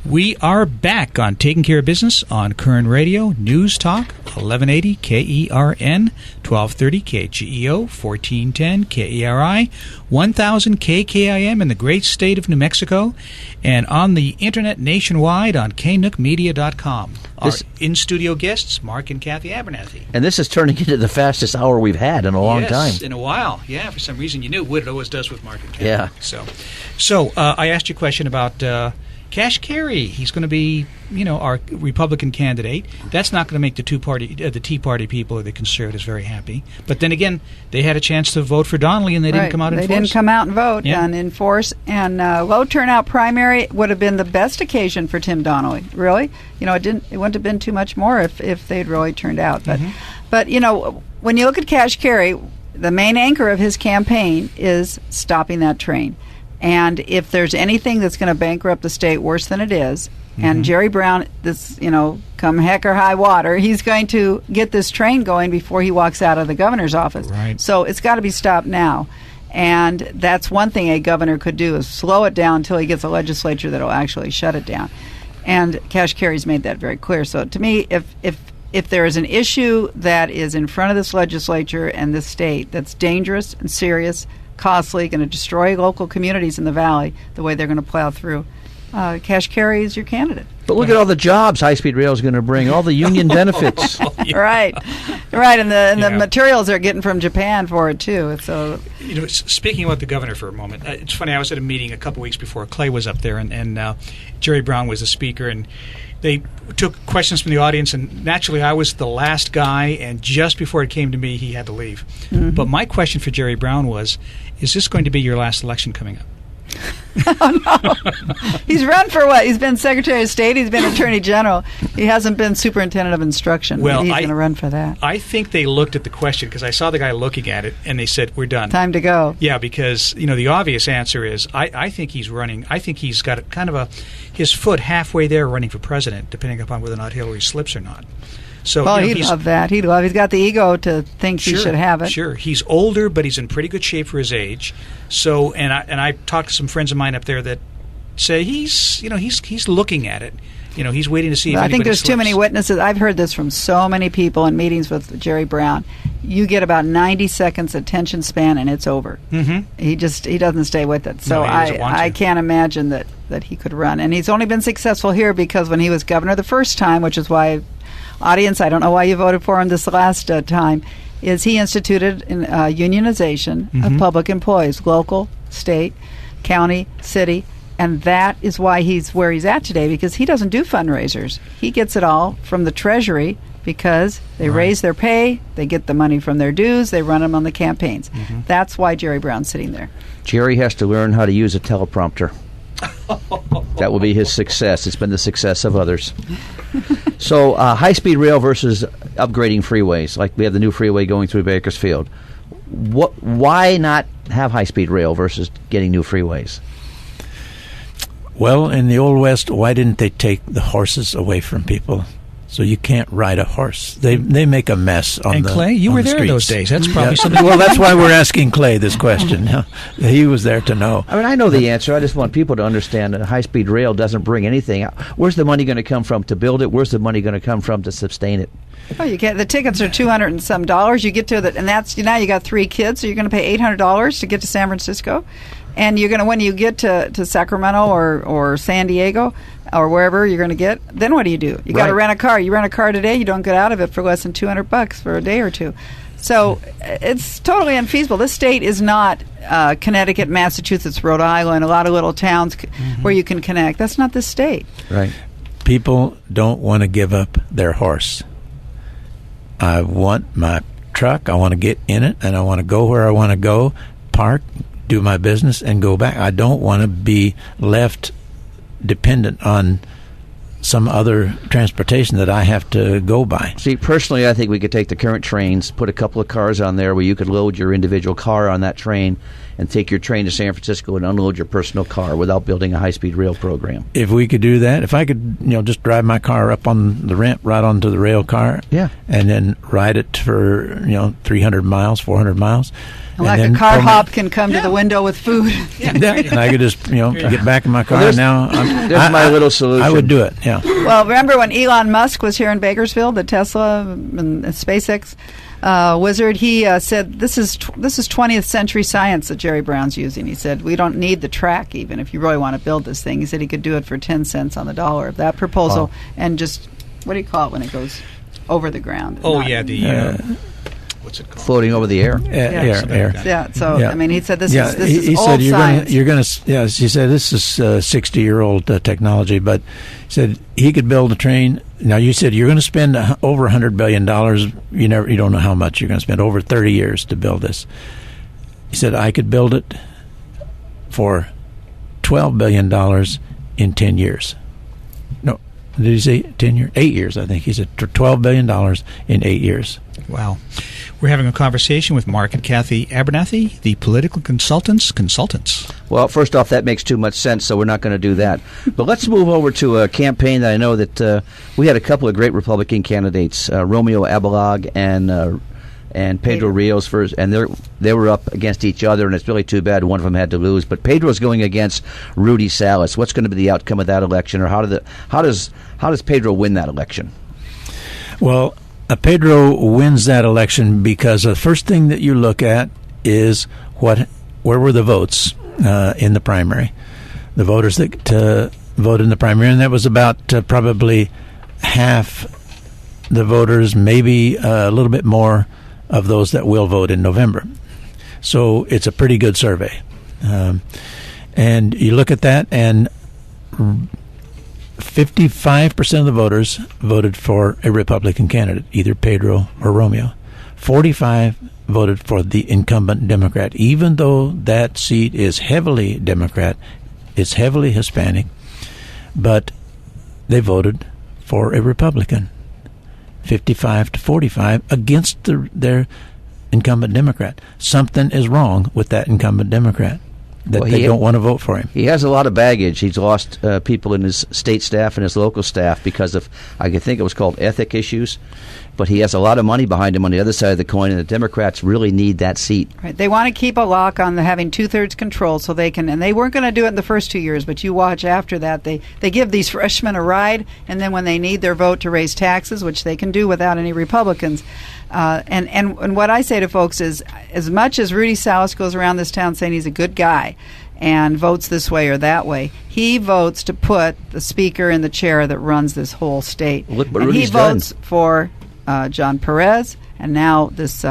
We are back on Taking Care of Business on Koerner Radio, News Talk, 1180 KERN, 1230 KGEO, 1410 KERI, 1000 KKIM in the great state of New Mexico, and on the internet nationwide on knookmedia.com. Our in-studio guests, Mark and Cathy Abernathy. And this is turning into the fastest hour we've had in a long time. Yes, in a while. Yeah, for some reason you knew what it always does with Mark and Cathy. Yeah. So I asked you a question about Cash Carey. He's going to be, our Republican candidate. That's not going to make the Tea Party people or the Conservatives very happy. But then again, they had a chance to vote for Donnelly, and they didn't come out in force. They didn't come out and vote and in force. And low turnout primary would have been the best occasion for Tim Donnelly. Really, it wouldn't have been too much more if they'd really turned out. But, but when you look at Cash Carey, the main anchor of his campaign is stopping that train. And if there's anything that's going to bankrupt the state worse than it is, and Jerry Brown, come heck or high water, he's going to get this train going before he walks out of the governor's office. Right. So it's got to be stopped now. And that's one thing a governor could do, is slow it down until he gets a legislature that will actually shut it down. And Cash Carey's made that very clear. So to me, if there is an issue that is in front of this legislature and this state that's dangerous and serious, costly, going to destroy local communities in the valley the way they're going to plow through, Cash Carey is your candidate. But look at all the jobs high-speed rail is going to bring, all the union benefits. Right, and the materials they're getting from Japan for it too. So, speaking about the governor for a moment, it's funny. I was at a meeting a couple weeks before Clay was up there, and Jerry Brown was the speaker, and they took questions from the audience, and naturally I was the last guy, and just before it came to me, he had to leave. But my question for Jerry Brown was, is this going to be your last election coming up? Oh, no. He's run for what? He's been Secretary of State. He's been Attorney General. He hasn't been Superintendent of Instruction. Well, he's going to run for that. I think they looked at the question, because I saw the guy looking at it, and they said, we're done. Time to go. Yeah, because, the obvious answer is, I think he's running. I think he's got kind of his foot halfway there running for president, depending upon whether or not Hillary slips or not. So, he'd love that. He's got the ego to think he should have it. Sure. He's older, but he's in pretty good shape for his age. So, and I talked to some friends of mine up there that say he's looking at it. He's waiting to see if I think there's slips. too many witnesses. I've heard this from so many people in meetings with Jerry Brown. You get about 90 seconds attention span, and it's over. He doesn't stay with it. So I can't imagine that he could run. And he's only been successful here because when he was governor the first time, which is why, audience, I don't know why you voted for him this last time, is he instituted unionization of public employees, local, state, county, city, and that is why he's where he's at today, because he doesn't do fundraisers. He gets it all from the Treasury because they raise their pay, they get the money from their dues, they run them on the campaigns. That's why Jerry Brown's sitting there. Jerry has to learn how to use a teleprompter. That will be his success. It's been the success of others. So high-speed rail versus upgrading freeways, like we have the new freeway going through Bakersfield. Why not have high-speed rail versus getting new freeways? Well, in the Old West, why didn't they take the horses away from people? So you can't ride a horse. They make a mess on the Clay, you were there in those days. That's probably something. Well, that's why we're asking Clay this question. He was there to know. I mean, I know the answer. I just want people to understand that high-speed rail doesn't bring anything. Where's the money going to come from to build it? Where's the money going to come from to sustain it? Oh, you get the tickets are $200 and some dollars. You get to and that's now you got 3 kids, so you're going to pay $800 to get to San Francisco. And you're going to, when you get to Sacramento or San Diego or wherever you're going to get, then what do? You got to rent a car. You rent a car today, you don't get out of it for less than $200 for a day or two. So it's totally unfeasible. This state is not Connecticut, Massachusetts, Rhode Island, a lot of little towns where you can connect. That's not this state. Right. People don't want to give up their horse. I want my truck. I want to get in it, and I want to go where I want to go, park, do my business, and go back. I don't want to be left dependent on some other transportation that I have to go by. See, personally, I think we could take the current trains, put a couple of cars on there where you could load your individual car on that train and take your train to San Francisco and unload your personal car without building a high-speed rail program. If we could do that, if I could, just drive my car up on the ramp right onto the rail car, and then ride it for 300 miles, 400 miles, Like a car hop can come to the window with food. And I could just, get back in my car. Well, now there's my little solution. I would do it, yeah. Well, remember when Elon Musk was here in Bakersfield, the Tesla and SpaceX wizard? He said, this is 20th century science that Jerry Brown's using. He said, we don't need the track even if you really want to build this thing. He said he could do it for 10 cents on the dollar of that proposal and just, what do you call it when it goes over the ground? What's it called? Floating over the air. Air. Yeah. So I mean, he said this is he old said science. You're going to. Yes, he said this is 60-year-old technology, but he said he could build a train. Now you said you're going to spend over $100 billion. You don't know how much you're going to spend over 30 years to build this. He said I could build it for $12 billion in 10 years. No, did he say 10 years? 8 years, I think. He said $12 billion in 8 years. Wow. We're having a conversation with Mark and Cathy Abernathy, the political consultants. Well, first off, that makes too much sense, so we're not going to do that. But let's move over to a campaign that I know that we had a couple of great Republican candidates, Romeo Abalog and Pedro Rios first, and they were up against each other, and it's really too bad one of them had to lose. But Pedro's going against Rudy Salas. What's going to be the outcome of that election, or how does Pedro win that election? Well, Pedro wins that election because the first thing that you look at is where were the votes in the primary, the voters that voted in the primary, and that was about probably half the voters, maybe a little bit more of those that will vote in November. So it's a pretty good survey, and you look at that, and 55% of the voters voted for a Republican candidate, either Pedro or Romeo. 45 voted for the incumbent Democrat, even though that seat is heavily Democrat, it's heavily Hispanic, but they voted for a Republican, 55 to 45, against their incumbent Democrat. Something is wrong with that incumbent Democrat. They don't want to vote for him. He has a lot of baggage. He's lost people in his state staff and his local staff because of, I think it was called ethic issues. But he has a lot of money behind him on the other side of the coin, and the Democrats really need that seat. Right. They want to keep a lock on having 2/3 control so they can, and they weren't going to do it in the first 2 years, but you watch after that. They give these freshmen a ride, and then when they need their vote to raise taxes, which they can do without any Republicans, and what I say to folks is, as much as Rudy Salas goes around this town saying he's a good guy and votes this way or that way, he votes to put the speaker in the chair that runs this whole state. Look what and Rudy's he votes for John Perez, and now this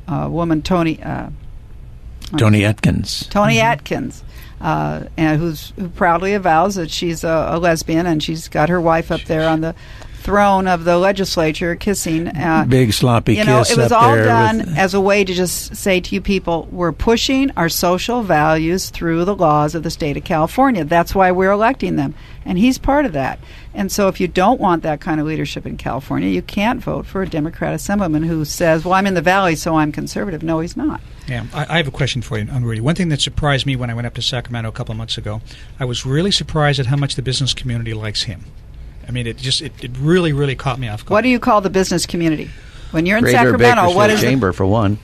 woman, Tony Atkins. Tony Atkins, and who proudly avows that she's a lesbian, and she's got her wife up there on the throne of the legislature kissing. Big sloppy kiss. It was up all there done as a way to just say to you people, we're pushing our social values through the laws of the state of California. That's why we're electing them. And he's part of that. And so if you don't want that kind of leadership in California, you can't vote for a Democrat assemblyman who says, well, I'm in the Valley, so I'm conservative. No, he's not. Yeah, I have a question for you on Rudy. One thing that surprised me when I went up to Sacramento a couple of months ago, I was really surprised at how much the business community likes him. I mean, it really, really caught me off guard. What do you call the business community? When you're in Greater Sacramento, what is Chamber, for one.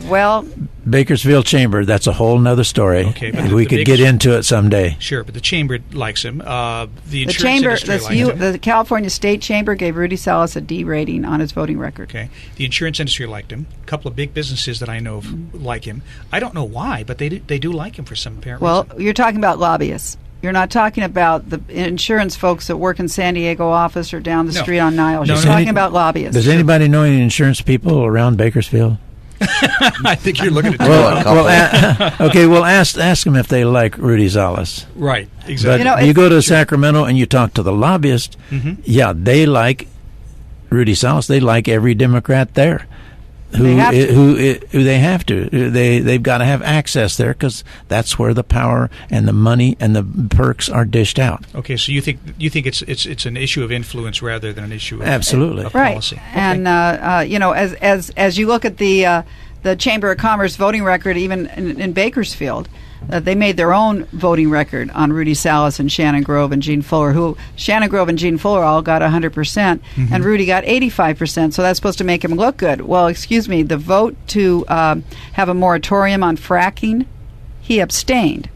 Well, Bakersfield Chamber, that's a whole nother story. Okay, but we could get into it someday. Sure, but the Chamber likes him. The insurance Chamber, industry likes him. the California State Chamber gave Rudy Salas a D rating on his voting record. Okay, the insurance industry liked him. A couple of big businesses that I know of like him. I don't know why, but they do like him for some apparent reason. Well, you're talking about lobbyists. You're not talking about the insurance folks that work in San Diego office or down the street on Niles. You're talking about lobbyists. Does anybody know any insurance people around Bakersfield? I think you're looking at ask them if they like Rudy Salas. Right, exactly. But you go to Sacramento and you talk to the lobbyists. Mm-hmm. Yeah, they like Rudy Salas. They like every Democrat there. Who they have to. They've got to have access there because that's where the power and the money and the perks are dished out. Okay, so you think it's an issue of influence rather than an issue of absolutely of policy. Right. And as you look at the Chamber of Commerce voting record, even in Bakersfield, they made their own voting record on Rudy Salas and Shannon Grove and Gene Fuller, who Shannon Grove and Gene Fuller all got 100%, and Rudy got 85%, so that's supposed to make him look good. Well, excuse me, the vote to have a moratorium on fracking, he abstained.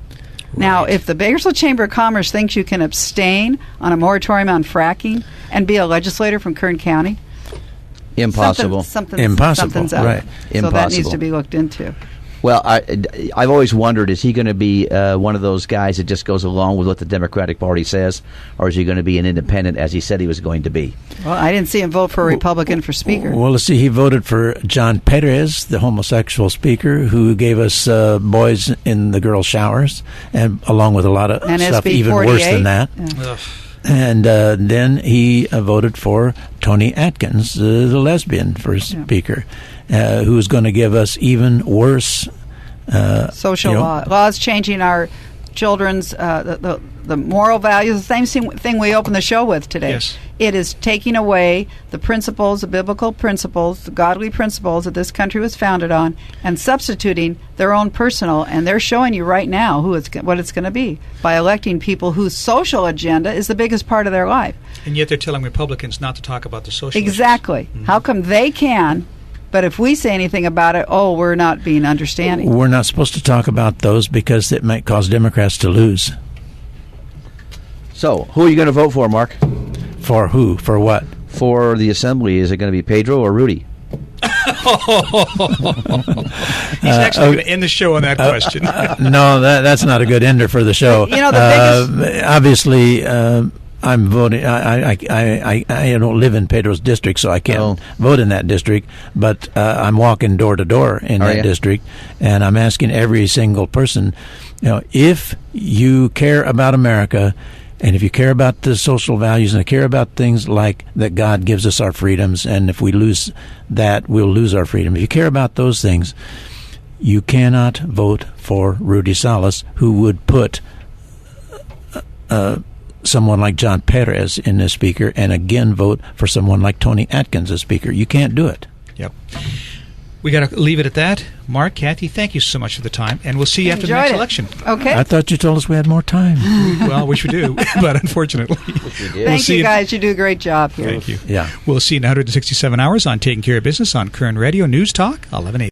Right. Now, if the Bakersfield Chamber of Commerce thinks you can abstain on a moratorium on fracking and be a legislator from Kern County, impossible. Something's up. Right. So impossible. That needs to be looked into. Well, I've always wondered, is he going to be one of those guys that just goes along with what the Democratic Party says, or is he going to be an independent, as he said he was going to be? Well, I didn't see him vote for a Republican for Speaker. Well, let's see, he voted for John Perez, the homosexual speaker, who gave us boys in the girls' showers, and along with a lot of stuff SB even 48. worse than that. Yeah. And then he voted for Tony Atkins, the lesbian, for Speaker, who is going to give us even worse social laws, changing our children's the moral values. The same thing we opened the show with today. Yes. It is taking away the principles, the biblical principles, the godly principles that this country was founded on, and substituting their own personal. And they're showing you right now what it's going to be by electing people whose social agenda is the biggest part of their life. And yet they're telling Republicans not to talk about the social Exactly. issues. How come they can, but if we say anything about it, we're not being understanding? We're not supposed to talk about those because it might cause Democrats to lose. So, who are you going to vote for, Mark? For who? For what? For the assembly. Is it going to be Pedro or Rudy? He's actually going to end the show on that question. No, that's not a good ender for the show. You know, the biggest... Obviously, I'm voting. I don't live in Pedro's district, so I can't vote in that district. But I'm walking door to door in that district, and I'm asking every single person, if you care about America, and if you care about the social values, and care about things like that God gives us our freedoms, and if we lose that, we'll lose our freedom. If you care about those things, you cannot vote for Rudy Salas, who would put someone like John Perez in as Speaker, and again vote for someone like Tony Atkins as Speaker. You can't do it. Yep. We got to leave it at that. Mark, Cathy, thank you so much for the time, and we'll see you after the next election. Okay. I thought you told us we had more time. Well, wish we do, but unfortunately. Thank you, guys. You do a great job here. Thank you. Yeah. We'll see you in 167 hours on Taking Care of Business on Kern Radio News Talk 1180.